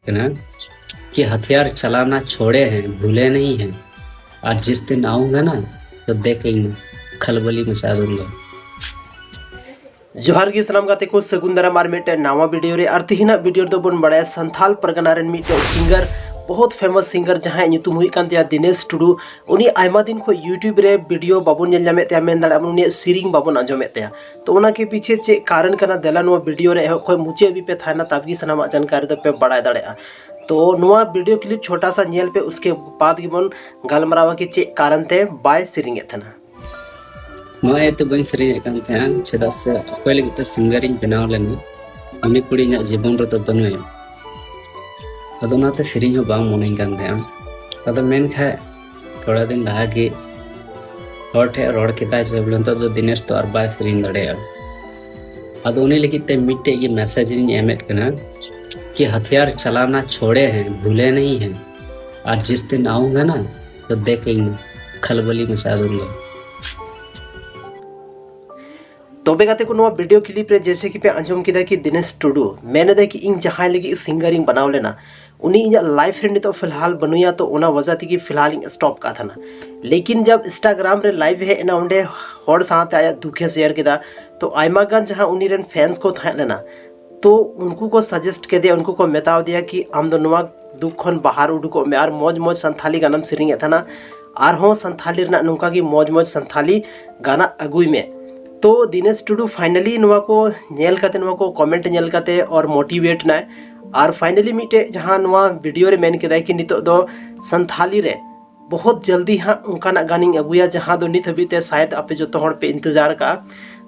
ना कि हथियार चलाना छोड़े हैं, भूले नहीं हैं, और जिस दिन आऊंगा ना तो देख खलबली मचा दूंगा। जोहार गी सलाम गाते को सगुन दाराम आर मिटे नावा वीडियो रे और तिहिना वीडियो दो बन बड़ाया संथाल परगना रेन मिटे सिंगर बहुत फेमस सिंगर जहां ᱧᱩᱛᱩᱢ हुई कान दिया दिनेश टुडू उनी आयमा दिन को यूट्यूब रे वीडियो बाबन नेल ᱧᱟᱢᱮ ᱛᱮᱭᱟ ᱢᱮᱱ ᱫᱟᱲᱮ उनी सीरिंग बाबन आंजोमे ᱛᱮᱭᱟ तो उना के पीछे चे कारण कना देला नो वीडियो रे कोई मुचे भी पे थाना तबगी सनामा जानकारी दो पे बड़ाय दाड़ेया। तो नुआ वीडियो क्लिप छोटा सा नेल पे उसके बाद गिबन गालमरावा के चे कारण ते बाय सीरिंग एथना मैं तो बन सरी कान थे चेदा से अकोय लगी तो सिंगर इन बनाव लेनी उनी कुड़ी nya जीवन रे तो बनुए अदो नाते सेरिंग हो बांग मोने कान थे अदो मेन खा थोड़ा दिन लहा के हर ठे रोड केता जे बोलन तो दिनेश तो और बाय सेरिंग दड़ेया अदो उनी लगी ते मिटे ये मैसेज इन एमेट कना कि हथियार चलाना छोड़े हैं, भूले नहीं हैं, और जिस दिन आऊंगा ना तो देख खलबली मचा दूंगा। तोबे गाते को वीडियो क्लिप रे जैसे कि पे अंजम किदा कि दिनेश टुडू मैंने दे कि इन जहां लगी सिंगर इन बनाव लेना उनी इन लाइफ रे तो फिलहाल बनुया तो ओना वजह थी कि फिलहाल इन स्टॉप का था ना, लेकिन जब इंस्टाग्राम रे लाइव है ना उंडे हर साथ आया दुखे शेयर किदा तो आयमा गान जहां उनी रेन फैंस को था लेना तो उनको को सजेस्ट के दिया, उनको को मेताव दिया कि आम दो नुआ दुख खन बाहर उडुको में आर मौज मौज संथाली गानम सिरिंग एथना आर हो संथाली रे नुका की मौज मौज संथाली गाना अगुई में। तो दिनेश टुडू फाइनली नुआ को नेल काते नुआ को कमेंट नेल काते और मोटिवेट ना और फाइनली मिटे जहां नुआ वीडियो रे मेन केदा कि नितो दो संथाली रे बहुत जल्दी हाँ उनका गानिंग अगुया जहां दो नित हबीते शायद आपे जो हड़ पे इंतजार का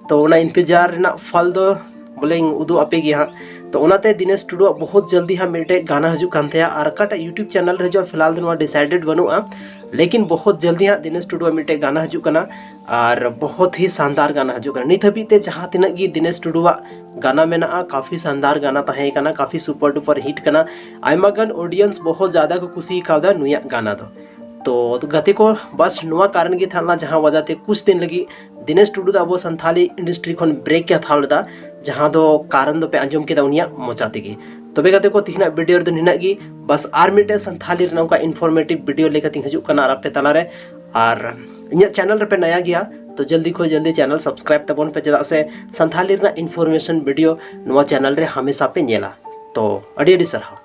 तो उना इंतजार रेना फल दो बोले उदू आपे गी हाँ तो उनाते दिनेश टुडू बहुत जल्दी हाँ मिटे गाना हजू कान थे और अकाटा यूट्यूब चैनल रे जो फिलहाल नुआ डिसाइडेड बनुआ लेकिन बहुत जल्दी हाँ दिनेश टुडू मिटे गाना हजू कना और बहुत ही शानदार गाना हजू कना नित हबीते जहां तिना गी दिनेश टुडू गाना मेना काफ़ी शानदार गाना तहे कना काफ़ी सुपर डुपर हिट कना आयमा गान ऑडियंस बहुत ज़्यादा को कुसी कावदा नुया गाना दो तो गति को बस नुआ कारण की था जहां वजह ते कुछ दिन लगी दिनेश टुडू अब संथाली इंडस्ट्री खन ब्रेक क्या था जहां दो कारण दो पे अंजम के उनिया मोचा तेगी तबे गते को तिहना वीडियो दो निना गी बस आर मिटे संथाली का इन्फॉर्मेटिव वीडियो लेकर हजू कना आपे तलारे और इन चैनल रे पे नया गया तो जल्दी को जल्दी चैनल सब्सक्राइब तबन पे चेदा से संथाली इन्फॉर्मेशन वीडियो नुआ चैनल रे हमेशा पे नेला तो अड़ी अड़ी सरहा।